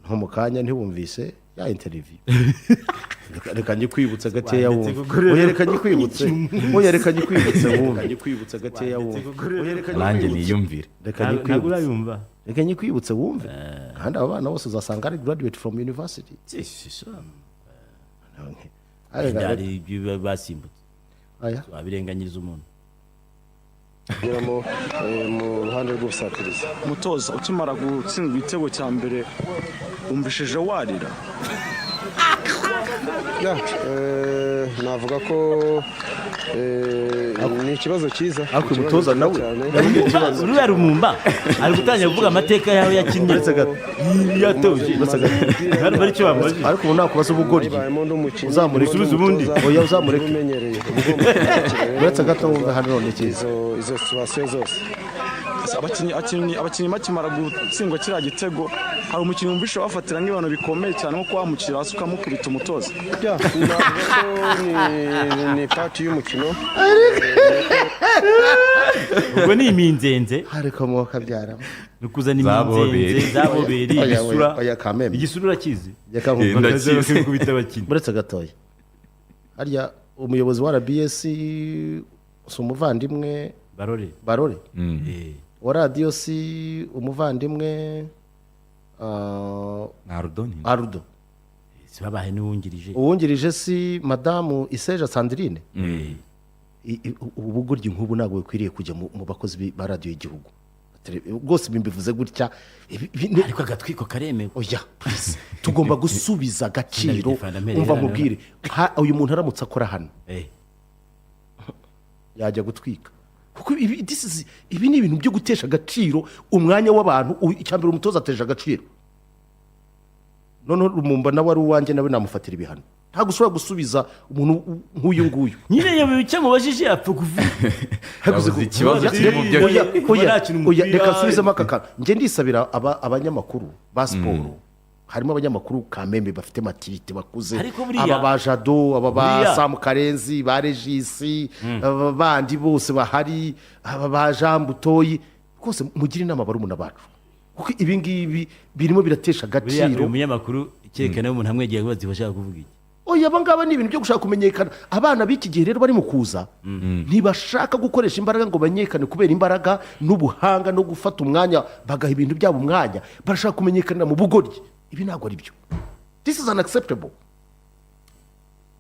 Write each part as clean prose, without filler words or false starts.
nko mu kanya ntiwumvise ya interview reka nyikwibutsa gateya wumve reka nyikwibutse wumve gateya wumve nanjye niyumvire reka nyikwibutse wumve kandi aba bana bose uzasanga ari graduate from university hari ibyo basimbutse aya abirenganyiriza umuntu mu ruhande rw'ubusatirizi. Mutoza ukimara gutsindwa igitego cya mbere wumvishije warira? Navuga ko ni ikibazo cyiza ariko umutoza nawe uriya Rumumba ari gutangira kuvuga amateka yawe yakinnye yatoje bari cyo bamaze ariko ubu nakubaza ubugoryi uzamureka ubundi oya uzamureka uretse gato wumva hano none cyiza izo situation zose. abakinnyi bakimara gutsindwa kiriya gitego hari umukinnyi wumvishe wafatira nk'ibintu bikomeye cyane nko kuwamukira hasi ukamukubita umutoza. Ni party y'umukino ubwo ni iminzenze ariko mu kabyaramo nukuzana iminzenze zaboberi igisura urakizi yakubita abakinnyi uretse gatoya harya umuyobozi wa RBS umuvandimwe Barore wa radio si umuvandimwe Arudo sibabahe n'uwungirije uwungirije si madamu Iseja Sandrine ubugoryi nk'ubu ntabwo bikwiriye kujya mu bakozi ba radio y'igihugu rwose bimbivuze gutya ariko agatwiko karemewe oya please tugomba gusubiza agaciro umva mubwire uyu muntu aramutse akora hano yajya gutwika kuko ibi ni ibintu byo gutesha agaciro umwanya w'abantu icyambere umutoza ateje agaciro none Rumumba nawe ari uwanjye nawe namufatira ibihano ntabwo ushobora gusubiza umuntu nk'uyu nguyu nyine yabiye icyo mubajije yapfa kuvuga ikibazo kiri mu byo oya reka nsubizemo aka kantu njye ndisabira abanyamakuru ba siporo harimo abanyamakuru kamembe bafite matirite bakuze aba ba Jado aba ba Sam Karenzi ba Regisi aba bandi bose bahari aba ba Jean Butoyi kose mugira inama barumuna bacu kuko ibi ngibi birimo biratesha agaciro umunyamakuru cyerekana umuntu amwegeye ngo bashaka kuvuga iki oya abangaba ni ibintu byo gushaka kumenyekana abana b'iki gihe rero bari mu kuza ntibashaka gukoresha imbaraga ngo bamenyekane kubera imbaraga n'ubuhanga no gufata umwanya bagaha ibintu byabo umwanya barashaka kumenyekanira mu bugoryi ibi ntabwo ari byo this is unacceptable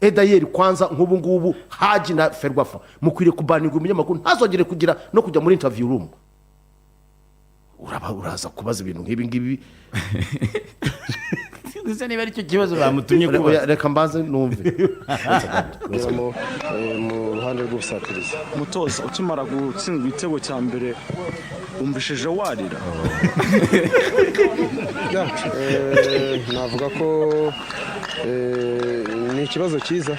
edayeri kwanza nk'ubu ngubu Haji na Ferwafa mukwiriye kubanirwa umunyamakuru ntazongere kugira no kujya muri interview room uraza kubaza ibintu nk'ibi ngibi gusa niba aricyo kibazo bamutumye kuba reka mbaze numve mu ruhande rw'ubusatirizi. Mutoza ukimara gutsindwa igitego cya mbere wumvishije warira? Navuga ko ni ikibazo cyiza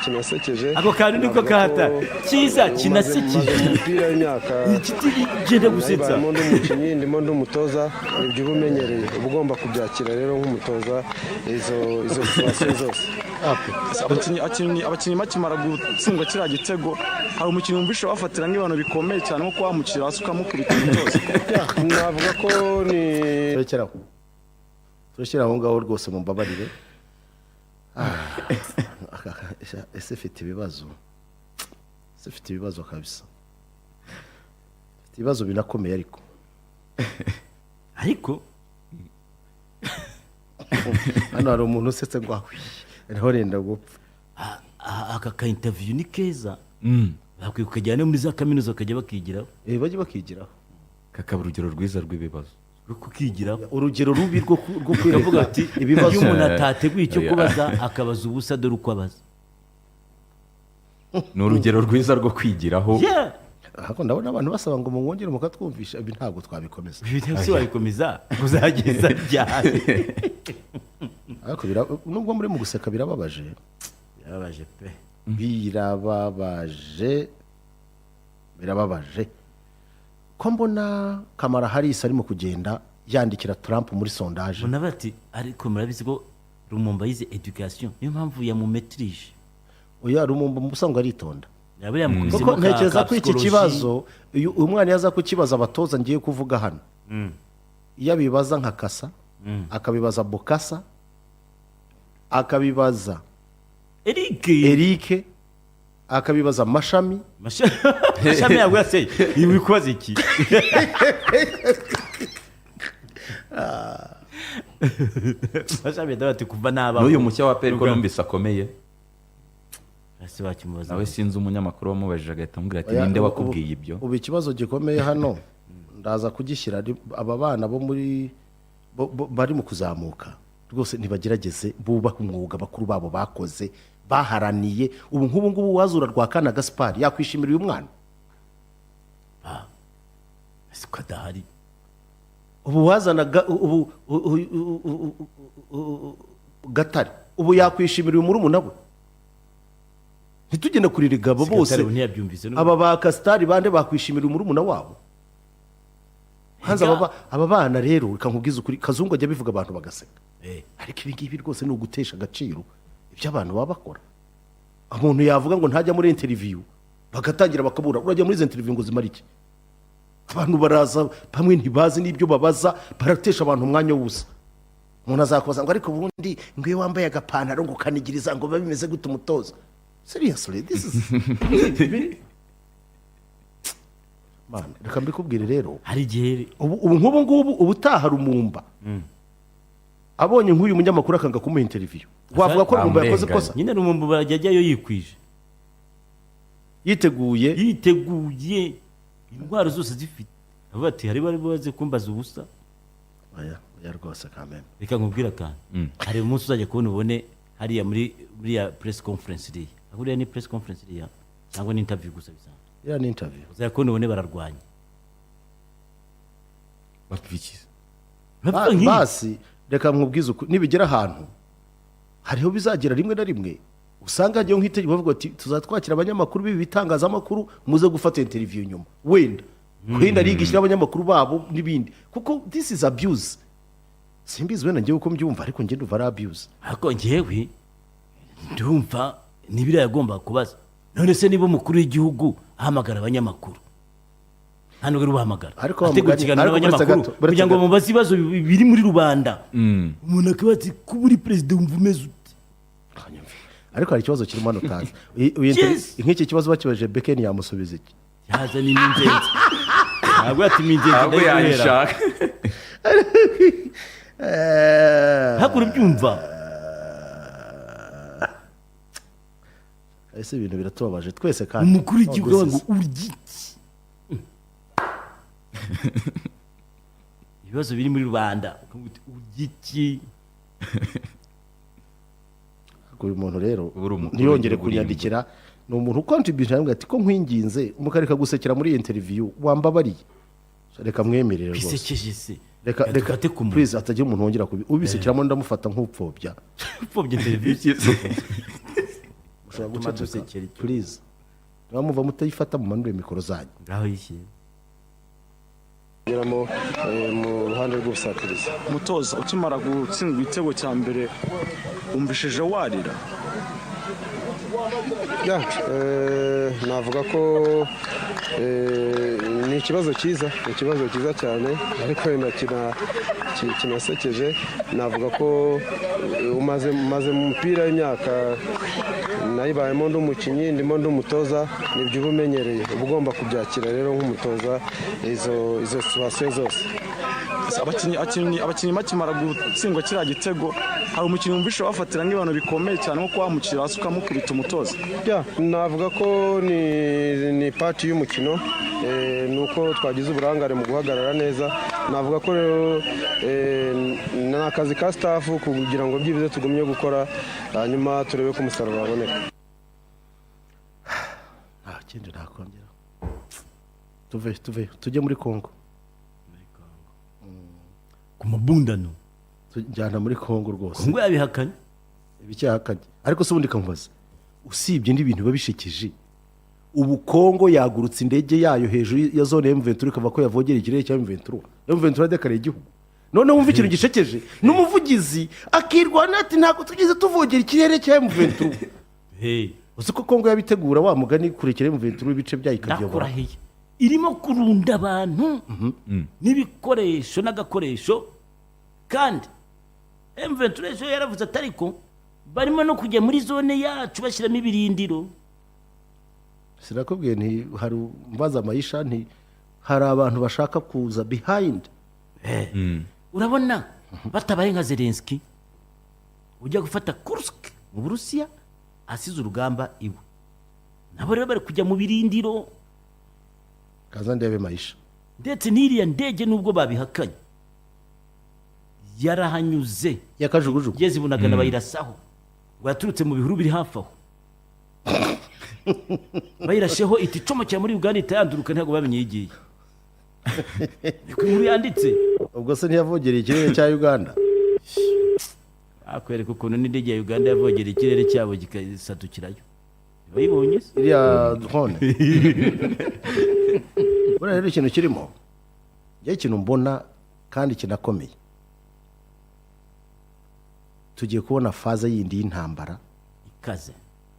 kinasekeje ako kantu niko kahata cyiza kinasekeje umupira w'imyaka genda gusetsa ndimo ndumutoza ibyo ubumenyereye ugomba kubyakira rero nk'umutoza izo situation zose. abakinnyi bakimara gutsindwa kiriya gitego hari umukinnyi wumvishe wafatira nk'ibintu bikomeye cyane nko kuwamukira hasi ukamukubita umutoza. Navuga ko ni tureshyira aho ngaho rwose mu mbabarire ese ufite ibibazo kabisa ufite ibibazo binakomeye ariko hano hari umuntu usetse ngo ariho renda gupfa aka ka interview ni keza bakwiye kujyana muri za kaminuza bakajya bakigiraho bajye bakigiraho kakaba urugero rwiza rw'ibibazo kukigiraho urugero rubi rwo kwivuga ati ibibazo umuntu atateguye icyo kubaza akabaza ubusa dore uko abaza ni urugero rwiza rwo kwigiraho ahako ndabona abantu basaba ngo mwongere mukatwumvisha ibi ntabwo twabikomeza ibyo wabikomeza uzageza ryari ariko nubwo muri mu guseka birababaje pe birababaje ko mbona Kamala Harris arimo kugenda yandikira Trump muri sondage mbona bati ariko murabizi ko Rumumba yize education niyo mpamvu yamumetrije oya Rumumba musanga aritonda kuko ntekereza ko iki kibazo umwana yaza kukibaza abatoza ngiye kuvuga hano iyo abibaza nka kasa akabibaza bokasa akabibaza Eric akabibaza mashami mashami yaguye se ibi kubaza iki mashami ndabati kuva naba n'uyu mucya wa peri ko numvise akomeye ase bakimubaza nawe sinzi umunyamakuru wamubajije agahita amubwira ati ninde wakubwiye ibyo ubu ikibazo gikomeye hano ndaza kugishyira aba bana bo muri bari mu kuzamuka rwose ntibagerageze bubaha umwuga bakuru babo bakoze baharaniye ubu nk'ubu ngubu wazura Rwakana Gaspard yakwishimira uyu mwana ese ko adahari ubu wazanaga Gatare ubu yakwishimira uyu murumuna we ntitugende kuririga abo bose aba ba Kasitari bande bakwishimira umurumuna wabo hanze aba bana rero reka nkubwize ukuri Kazungu ajya bivuga abantu bagaseka ariko ibi ngibi rwose ni ugutesha agaciro ibyo abantu baba bakora umuntu yavuga ngo ntajya muri interview bagatangira bakabura urajya muri izo interview ngo zimara iki abantu baraza bamwe ntibazi n'ibyo babaza baratesha abantu umwanya w'ubusa umuntu azakubaza ngo ariko ubundi ngo iyo wambaye agapantaro ngo ukanigiriza ngo biba bimeze gute umutoza seriously this is man reka mbikubwire rero hari igihe ubu nk'ubu ngubu ubutaha Rumumba abonye nk'uyu munyamakuru akanga kumuha interview wavuga ko Rumumba yakoze kosa nyine Rumumba barajyayo yikwije yiteguye indwara zose zifite avuga ati hari bari baze kumbaza ubusa ya rwose kameme reka nkubwira kandi hari umunsi uzajya kubona ubone hariya muri ya press conference iriya ahuriya ni press conference iriya cyangwa ni interview gusa bisanzwe ya ni interview uzajya kubona ubone bararwanya bapfikiza basi reka nkubwize nibigera ahantu hariho bizagera rimwe na rimwe usanga hajyaho nk'itegeko bavuga ati tuzatwakira abanyamakuru b'ibi bitangazamakuru muze gufata interview nyuma wenda rigishyira abanyamakuru babo n'ibindi kuko this is abuse simbizi wenda ngewe uko mbyumva ariko njye ndumva ari abuse ariko ngewe ndumva n'ibiriya yagomba kubaza none se niba umukuru w'igihugu ahamagara abanyamakuru hano rero bahamagara ategura ikiganiro n'abanyamakuru kugira ngo bamubaze ibibazo biri muri rubanda umuntu akabaza ati kuba uri perezida wumva umeze ute ariko hari ikibazo kirimo hano utazi nk'iki kibazo bakibajije Bekeni yamusubiza iki yaza ni n'ingenzi ntabwo yatumye ingenzi ntabwo yayishaka hakuru byumva ese ibintu biratubabaje twese kandi umukuru w'igihugu ngo urya ibibazo biri muri rubanda urya iki uyu muntu rero ntiyongere kunyandikira ni umuntu ukontribution yambwira ati ko nkwinginze umukareka gusekera muri interview wambabariye reka mwemerere rwose bisekeje se reka please atagira umuntu wongera ubisekiramo ndamufata nk'upfobya interview ushobora guceceka please bamuva mutayifata mu manure mikoro zanyu ngaho yishyira geramo mu ruhande rw'ubusatirizi umutoza ukimara gutsindwa igitego cya mbere wumvishije warira navuga ko ni ikibazo cyiza cyane ariko kinasekeje navuga ko umaze mu mupira w'imyaka nayibayemo ndi umukinnyi ndimo ndi umutoza nibyo uba umenyereye uba ugomba kubyakira rero nk'umutoza izo situwasiyo zose abakinnyi bakimara gutsindwa kiriya gitego hari umukinnyi wumvishe wafatira nk'ibintu bikomeye cyane nko kuwamukira hasi ukamukubita umutoza navuga ko ni pati y'umukino ni uko twagize uburangare mu guhagarara neza navuga ko rero ni akazi ka staff kugira ngo byibuze tugumye gukora hanyuma turebe ko umusaruro waboneka nta kindi nakongera tujye muri Kongo ku mabundano tujyana muri Kongo rwose Kongo yabihakanye ibicyahakanye ariko se ubundi kamubaza usibye n'ibintu biba bishekeje ubu Kongo yagurutse indege yayo hejuru ya zone M23 ikava ko yavogera ikirere cya M23 M23 dekare igihugu none wumva ikintu gishekeje n'umuvugizi akirwana ati ntabwo tugeze tuvogera ikirere cya M23 uzi ko Kongo yabitegura wa mugani kurekera M23 ibice byayikabyo ndakurahiye irimo kurunda abantu n'ibikoresho n'agakoresho kandi M23 yaravuze atariko barimo no kujya muri zone yacu bashyiramo ibirindiro. Sinakubwiye nti hari mbaza amayisha nti hari abantu bashaka kuza behind. Urabona batabaye nka Zelensky ujya gufata Kursk mu Burusiya asize urugamba iwe, nabo rero bari kujya mu birindiro kaza ndebe mayisha. Ndetse n'iriya ndege nubwo babihakanye yarahanyuze yakajugujugu yezi bunagana bayirasaho ngo yaturutse mu bihuru biri hafi aho bayirasheho iti como cya muri Uganda itayanduruka ntago bamenye yigiye. Niko inkuru yanditse. Ubwo se ntiyavogereye ikirere cya Uganda? Akwereka ukuntu n'indege ya Uganda yavogereye ikirere cyabo gikasatukirayo. Bayibonye se? Iriya drone. Bora rero ikintu kirimo. Njye ikintu mbona kandi kinakomeye. Tugiye kubona faza yindi y'intambara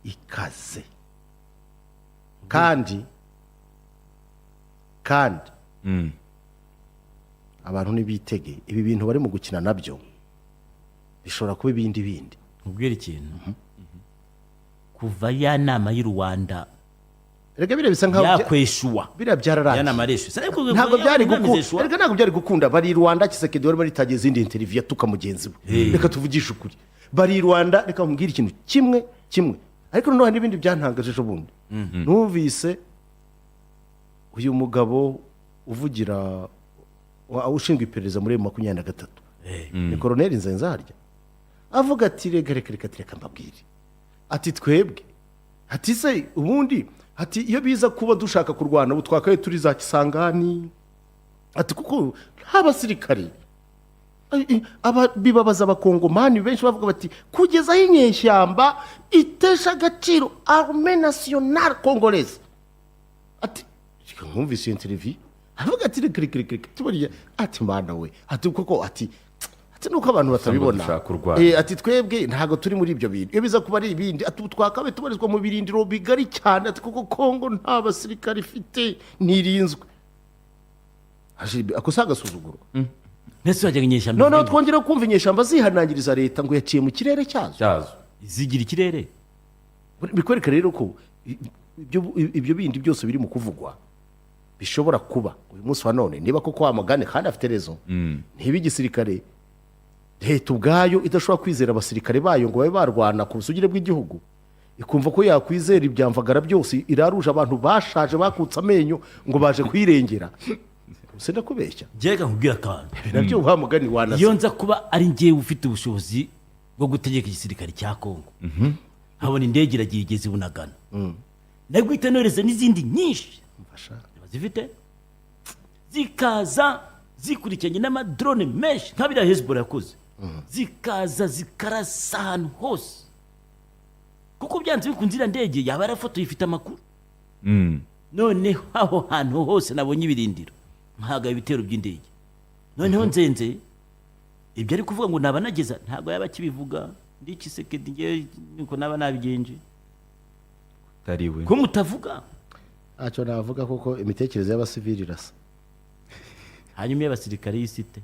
ikaze. Kandi abantu nibitege ibi bintu bari mu gukina nabyo bishobora kuba ibindi. Ubwira ikintu kuva ya nama y'u Rwanda erega bire bisa nkaho yakweshuwa bire byararangiye ya nama reshu ntabwo byari gukunda erega ntabwo byari gukunda bari Rwanda Kisekedi bari tagiye izindi interview tuka mugenzi we reka tuvugisha ukuri bari Rwanda reka mbwira ikintu kimwe ariko noneho n'ibindi byantangaje ejo bundi numvise uyu mugabo uvugira ushinzwe iperereza muri 23 ni Colonel Nzenzarya avuga ati reka mbabwire ati twebwe ati se ubundi ati iyo biza kuba dushaka kurwana ubutwakaye turi za Kisangani ati kuko abasirikari bibabaza abakongomani benshi bavuga bati kugeza inyeshyamba itesha agaciro Armée Nationale Congolaise ati nkumvise interview avuga ati reka tubariye ati mana we ati kuko ati nuko abantu batabibona ati twebwe ntago turi muri ibyo bintu iyo biza kuba ari ibindi ati twakabe tubarizwa mu birindiro bigari cyane ati kuko Kongo nta basirikari ifite nirinzwe akosaga suzuguro nese wajya inyeshyamba none twongera kumva inyeshyamba zihanangiriza leta ngo yaciye mu kirere cyazo zigira ikirere bikwereka rero ko ibyo bindi byose biri mu kuvugwa bishobora kuba uyu munsi wa none niba koko wamagane kandi afite rezo ntibigisirikare leta ubwayo idashobora kwizera abasirikare bayo ngo babe barwana ku busugire bw'igihugu ikumva ko yakwizera ibyamvagara byose iraruje abantu bashaje bakutse amenyo ngo baje kwirengera senda kubeshya jega nkubwira kandi nabyo uhamugani wanase iyo nza kuba ari ngiye ufite ubushobozi bwo gutegeka igisirikare cya Kongo habona indege iragiye igeze bunagana nagwita noreza n'izindi nyinshi zifite zikaza zikurikiranye n'amadrone menshi nk'abira Hezbollah yakoze zikaza zikarasa ahantu hose kuko byanze bikunzira ndege yaba yarafotoye ifite amakuru noneho aho hantu hose nabonye ibirindiro ntaga ibitero by'indege noneho nzenze ibyo ari kuvuga ngo nabanageza ntago yaba kibivuga ndi Kisekedi ngiye niko naba nabigenje tariwe ko mutavuga aco navuga kuko imitekerereze y'abasivili irasa hanyuma y'abasirikare y'isite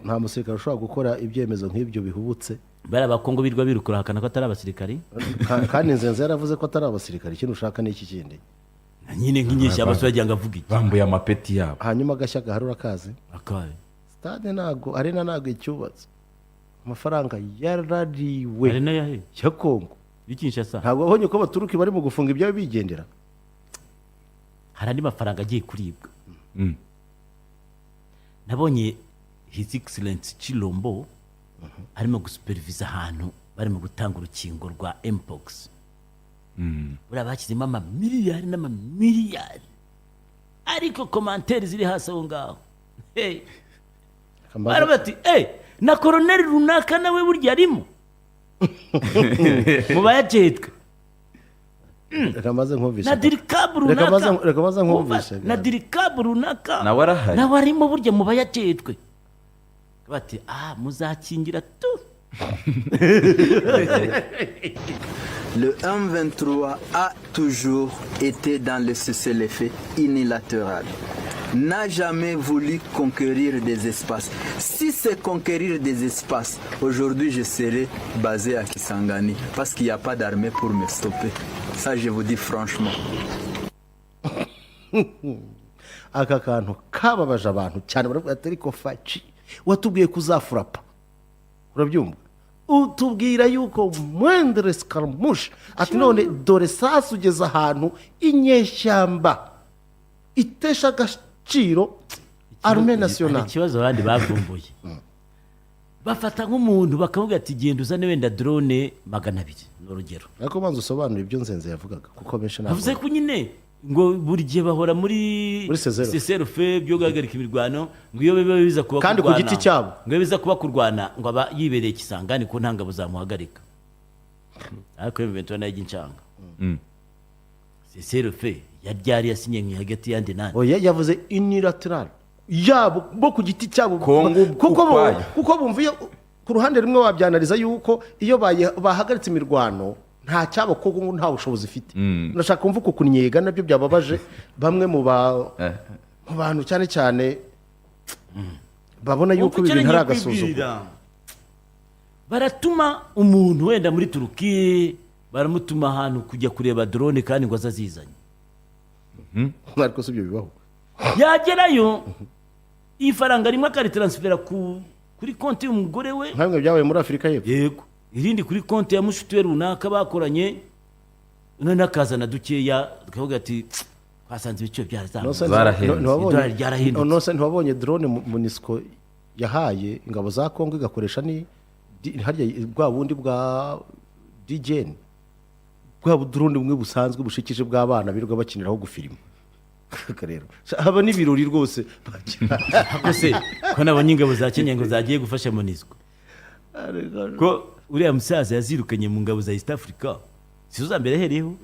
nta musirikare ushobora gukora ibyemezo nk'ibyo bihubutse bari abakongo birwa birukura hakana ko atari abasirikare kandi Nzenze yaravuze ko atari abasirikare ikintu ushaka n'iki kindi nyine nk'inyeshya abasore ngo avuga iki bambuye amapeti yabo hanyuma agashya gaharura akazi akaye stade nago arena nago icyubatse amafaranga yarariwe arena yahe ya Kongo bikinshasa ntabwo abonye ko baturuki bari mu gufunga ibyo bigendera hari andi mafaranga agiye kuribwa nabonye His Excellency Chilombo arimo gusupervisa ahantu barimo gutanga urukingo rwa Mpox buriya bashyizemo amamiliyari n'amamiliyari ariko komantere ziri hasi aho ngaho bati na koroneri runaka nawe burya arimo mu bayajetwe na dirikabu runaka na dirikabu runaka nawe arimo burya mu bayajetwe bati muzakingira tu Le M23 a toujours été dans le cessez-le-feu unilatéral. N'a jamais voulu conquérir des espaces. Si c'est conquérir des espaces, aujourd'hui je serais basé à Kisangani parce qu'il n'y a pas d'armée pour me stopper. Ça, je vous dis franchement. aka kantu kababaje abantu cyane baravuga ati ariko faci watubwiye kuzafurapa urabyumva utubwira yuko mwendere skaramushe ati none dore sasa ugeze ahantu inyeshyamba itesha agaciro arme nationale. Ikibazo abandi bavumbuye bafata nk'umuntu bakavuga ati genda uzane wenda drone 200 n'urugero. Ariko banza usobanura ibyo Nzenze yavugaga kuko benshi ntabwo bavuze ko nyine ngo buri gihe bahora muri seserufe byo guhagarika imirwano ngo iyo biba biza kuba kandi ku giti cyabo ngo biza kuba kurwana ngo aba yibereye Kisangani ko ntanga buzamuhagarika. Ariko M23 nayo gincanga seserufe yaryari yasinye nki hagati yandi nani oya yavuze unilateral yabo bo ku giti cyabo kuko bumviye ku ruhande rumwe wabyanariza yuko iyo bahagaritse imirwano nta cyabo ko ngo nta bushobozi ifite. Ndashaka kumva uko kunyega nabyo byababaje bamwe mu bantu cyane cyane babona yuko ibintu ari agasuzuguro. Baratuma umuntu wenda muri Turukiya baramutuma ahantu kujya kureba drone kandi ngo azazizanye. Ariko sibyo bibaho. Yagerayo ifaranga rimwe akaritransfera kuri konti y'umugore we. Nkamwe byabaye muri Afurika y'Epfo. Yego. Irindi kuri konti ya mushuti we runaka bakoranye none akazana dukeya tukavuga ati twasanze ibice byarahindutse. Nose ntibabonye drone MONUSCO yahaye ingabo za Kongo igakoresha ni harya bwa bundi bwa DJN bwa drone bumwe busanzwe bushikije bw'abana birirwa bakiniraho gufilima. Rero haba n'ibirori rwose akose ko nabonye ingabo za Kenya ngo zagiye gufasha MONUSCO ko uriya musaza yazirukanye mu ngabo za East Africa sizo za mbere hereho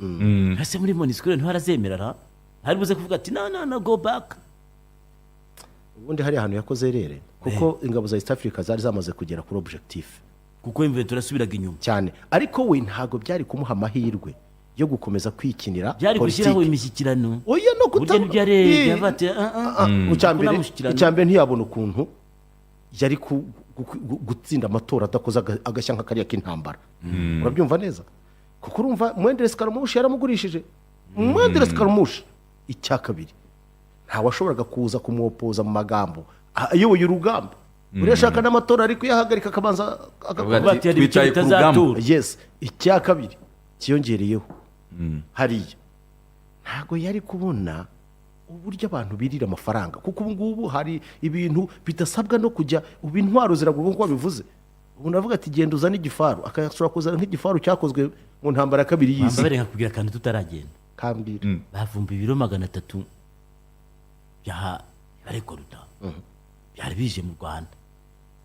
hase muri MONUSCO ntarazemera hari buze kuvuga ati no go back. Ubundi hari ahantu yakoze rere kuko ingabo za East Africa zari zamaze kugera kuri objectif kuko imve turasubiraga inyuma cyane ariko we ntago byari kumuha amahirwe yo gukomeza kwikinira byari gushyiraho imishyikirano oya no kutaba byare yabate icyambere ntiyabona ukuntu yari gutsinda amatora adakoze agashya nka kariya k'intambara. Urabyumva neza kuko urumva Mwendere Skaramushe yaramugurishije Mwendere Skaramushe icya kabiri nta washoboraga kuza kumwopoza mu magambo ayoboye urugamba urashaka n'amatora ariko yahagarika akabanza akavuga twicaye ku rugamba. Yes icya kabiri kiyongereyeho hariya ntago yari kubona uburyo abantu birira amafaranga kuko ubu ngubu hari ibintu bidasabwa no kujya ubu intwaro ziragurwa nk'uko babivuze. Ubu ndavuga ati genda uzane igifaru akashobora kuzana nk'igifaru cyakozwe mu ntambara ya kabiri y'isi. Bambaye nkakubwira kandi tutaragenda kambira bavumba ibiro 300 bya rekoruta byari bije mu Rwanda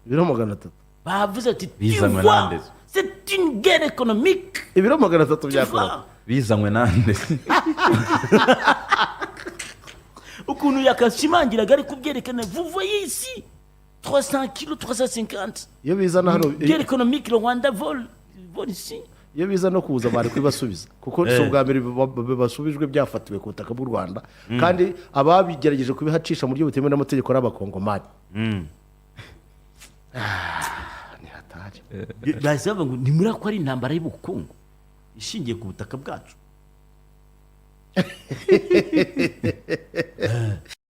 ibiro 300 bavuze ati bizanywe nande c'est une guerre économique. Ibiro 300 byakora bizanywe nande ukuntu yakashimangiraga ari kubyerekana vous voyez ici 300 kg 350 iyo bizana hano guerre économique le Rwanda vol ici iyo biza no kuza bari kwibasubiza kuko so bwa mbere basubijwe byafatiwe ku butaka bw'u Rwanda kandi ababigerageje kubihacisha mu buryo butemewe n'amategeko y'abakongomani. Ni hatari bazava ngo nimura ko ari intambara y'ubukungu ishingiye ku butaka bwacu.